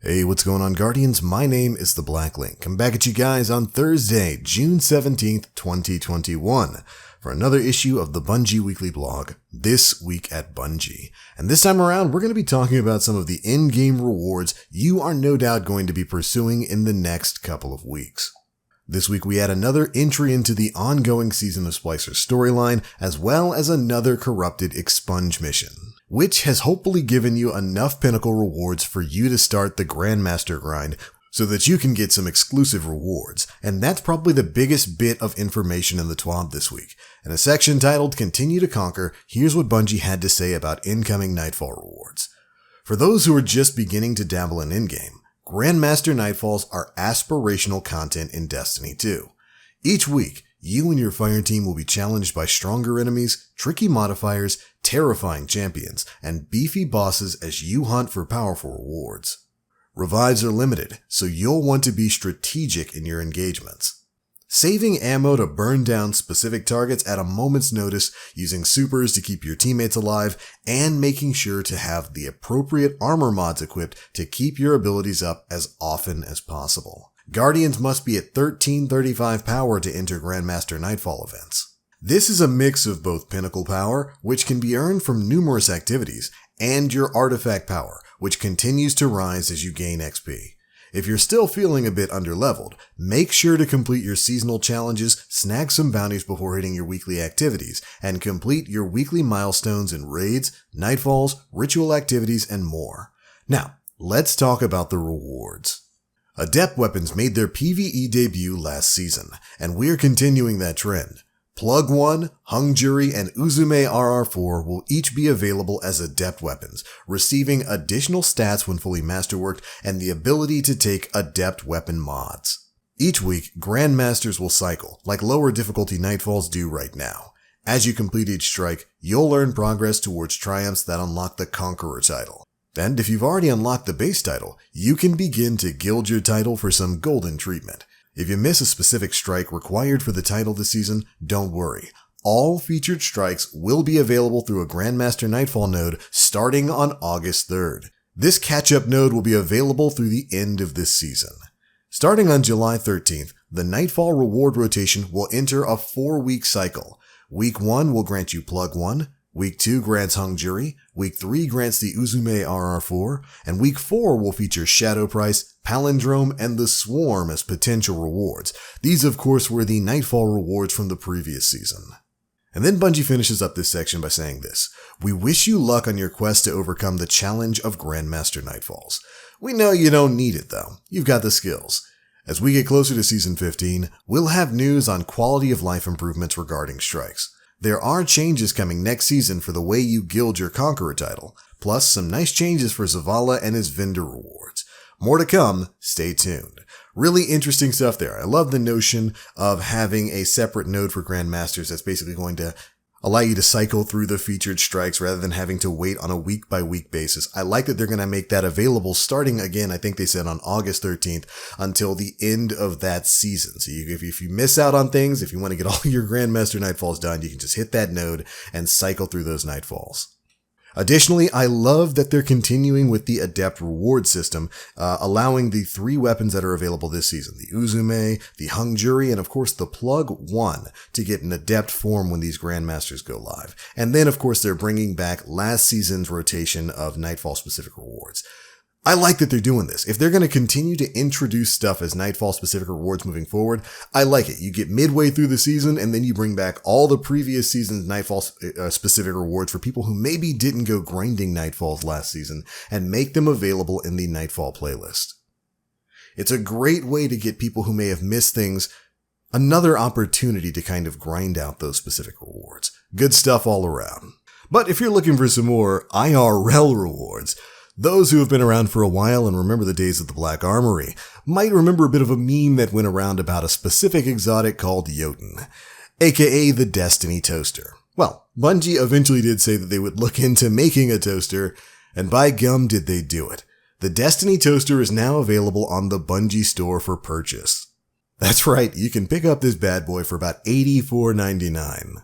Hey, what's going on, Guardians? My name is the Black Link. I'm back at you guys on Thursday, June 17th, 2021, for another issue of the Bungie Weekly Blog, This Week at Bungie. And this time around, we're going to be talking about some of the in-game rewards you are no doubt going to be pursuing in the next couple of weeks. This week we had another entry into the ongoing Season of Splicer storyline, as well as another corrupted expunge mission, which has hopefully given you enough pinnacle rewards for you to start the Grandmaster grind so that you can get some exclusive rewards. And that's probably the biggest bit of information in the TWAB this week. In a section titled Continue to Conquer, here's what Bungie had to say about incoming Nightfall rewards. For those who are just beginning to dabble in in-game, Grandmaster Nightfalls are aspirational content in Destiny 2. Each week, you and your fire team will be challenged by stronger enemies, tricky modifiers, terrifying champions, and beefy bosses as you hunt for powerful rewards. Revives are limited, so you'll want to be strategic in your engagements. Saving ammo to burn down specific targets at a moment's notice, using supers to keep your teammates alive, and making sure to have the appropriate armor mods equipped to keep your abilities up as often as possible. Guardians must be at 1335 power to enter Grandmaster Nightfall events. This is a mix of both pinnacle power, which can be earned from numerous activities, and your artifact power, which continues to rise as you gain XP. If you're still feeling a bit underleveled, make sure to complete your seasonal challenges, snag some bounties before hitting your weekly activities, and complete your weekly milestones in raids, nightfalls, ritual activities, and more. Now, let's talk about the rewards. ADEPT weapons made their PvE debut last season, and we're continuing that trend. Plug 1, Hung Jury, and Uzume RR4 will each be available as ADEPT weapons, receiving additional stats when fully masterworked and the ability to take ADEPT weapon mods. Each week, Grandmasters will cycle, like lower difficulty Nightfalls do right now. As you complete each strike, you'll earn progress towards triumphs that unlock the Conqueror title. And if you've already unlocked the base title, you can begin to gild your title for some golden treatment. If you miss a specific strike required for the title this season, don't worry. All featured strikes will be available through a Grandmaster Nightfall node starting on August 3rd. This catch-up node will be available through the end of this season. Starting on July 13th, the Nightfall reward rotation will enter a 4-week cycle. Week 1 will grant you Plug 1, Week 2 grants Hung Jury, Week 3 grants the Uzume RR4, and Week 4 will feature Shadow Price, Palindrome, and the Swarm as potential rewards. These, of course, were the Nightfall rewards from the previous season. And then Bungie finishes up this section by saying this: "We wish you luck on your quest to overcome the challenge of Grandmaster Nightfalls. We know you don't need it, though. You've got the skills. As we get closer to Season 15, we'll have news on quality of life improvements regarding strikes. There are changes coming next season for the way you gild your Conqueror title, plus some nice changes for Zavala and his vendor rewards. More to come, stay tuned." Really interesting stuff there. I love the notion of having a separate node for Grandmasters that's basically going to allow you to cycle through the featured strikes rather than having to wait on a week-by-week basis. I like that they're going to make that available starting, again, I think they said on August 13th until the end of that season. So if you miss out on things, if you want to get all your Grandmaster Nightfalls done, you can just hit that node and cycle through those Nightfalls. Additionally, I love that they're continuing with the ADEPT reward system, allowing the 3 weapons that are available this season, the Uzume, the Hung Jury, and of course the Plug 1, to get an ADEPT form when these Grandmasters go live. And then of course they're bringing back last season's rotation of Nightfall specific rewards. I like that they're doing this. If they're going to continue to introduce stuff as Nightfall specific rewards moving forward, I like it. You get midway through the season and then you bring back all the previous season's Nightfall specific rewards for people who maybe didn't go grinding Nightfalls last season and make them available in the Nightfall playlist. It's a great way to get people who may have missed things another opportunity to kind of grind out those specific rewards. Good stuff all around. But if you're looking for some more IRL rewards, those who have been around for a while and remember the days of the Black Armory might remember a bit of a meme that went around about a specific exotic called Jotun, aka the Destiny Toaster. Well, Bungie eventually did say that they would look into making a toaster, and by gum did they do it. The Destiny Toaster is now available on the Bungie store for purchase. That's right, you can pick up this bad boy for about $84.99.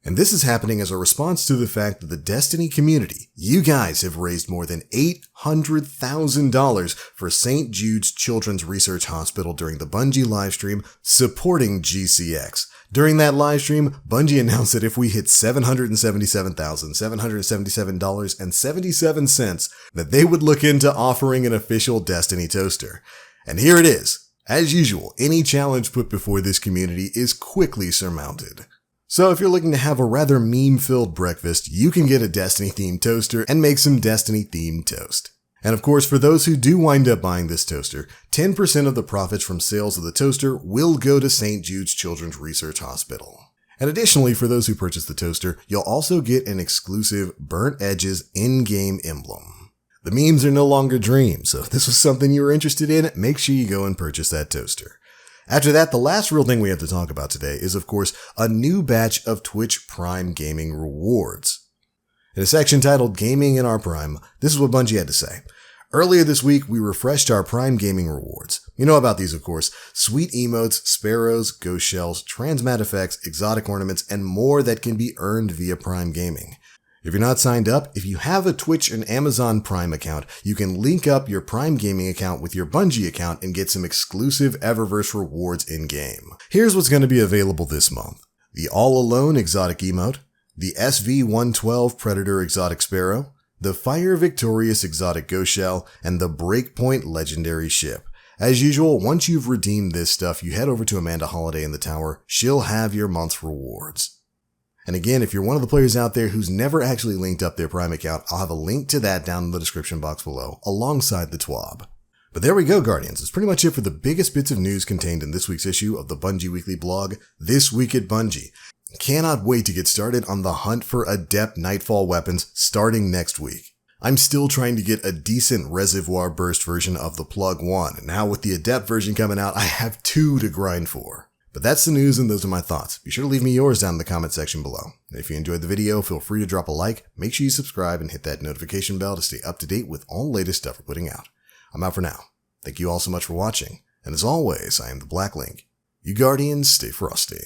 And this is happening as a response to the fact that the Destiny community, you guys have raised more than $800,000 for St. Jude's Children's Research Hospital during the Bungie livestream supporting GCX. During that livestream, Bungie announced that if we hit $777,777.77, that they would look into offering an official Destiny toaster. And here it is. As usual, any challenge put before this community is quickly surmounted. So if you're looking to have a rather meme-filled breakfast, you can get a Destiny-themed toaster and make some Destiny-themed toast. And of course, for those who do wind up buying this toaster, 10% of the profits from sales of the toaster will go to St. Jude's Children's Research Hospital. And additionally, for those who purchase the toaster, you'll also get an exclusive Burnt Edges in-game emblem. The memes are no longer dreams, so if this was something you were interested in, make sure you go and purchase that toaster. After that, the last real thing we have to talk about today is, of course, a new batch of Twitch Prime Gaming rewards. In a section titled Gaming in Our Prime, this is what Bungie had to say. Earlier this week, we refreshed our Prime Gaming rewards. You know about these, of course. Sweet emotes, sparrows, ghost shells, transmat effects, exotic ornaments, and more that can be earned via Prime Gaming. If you're not signed up, if you have a Twitch and Amazon Prime account, you can link up your Prime Gaming account with your Bungie account and get some exclusive Eververse rewards in-game. Here's what's going to be available this month. The All Alone exotic emote, the SV-112 Predator exotic sparrow, the Fire Victorious exotic ghost shell, and the Breakpoint legendary ship. As usual, once you've redeemed this stuff, you head over to Amanda Holiday in the tower. She'll have your month's rewards. And again, if you're one of the players out there who's never actually linked up their Prime account, I'll have a link to that down in the description box below, alongside the TWAB. But there we go, Guardians. That's pretty much it for the biggest bits of news contained in this week's issue of the Bungie Weekly blog, This Week at Bungie. Cannot wait to get started on the hunt for ADEPT Nightfall weapons starting next week. I'm still trying to get a decent reservoir burst version of the Plug 1, and now with the ADEPT version coming out, I have 2 to grind for. But that's the news and those are my thoughts. Be sure to leave me yours down in the comment section below. And if you enjoyed the video, feel free to drop a like, make sure you subscribe and hit that notification bell to stay up to date with all the latest stuff we're putting out. I'm out for now. Thank you all so much for watching, and as always, I am the Black Link. You Guardians, stay frosty.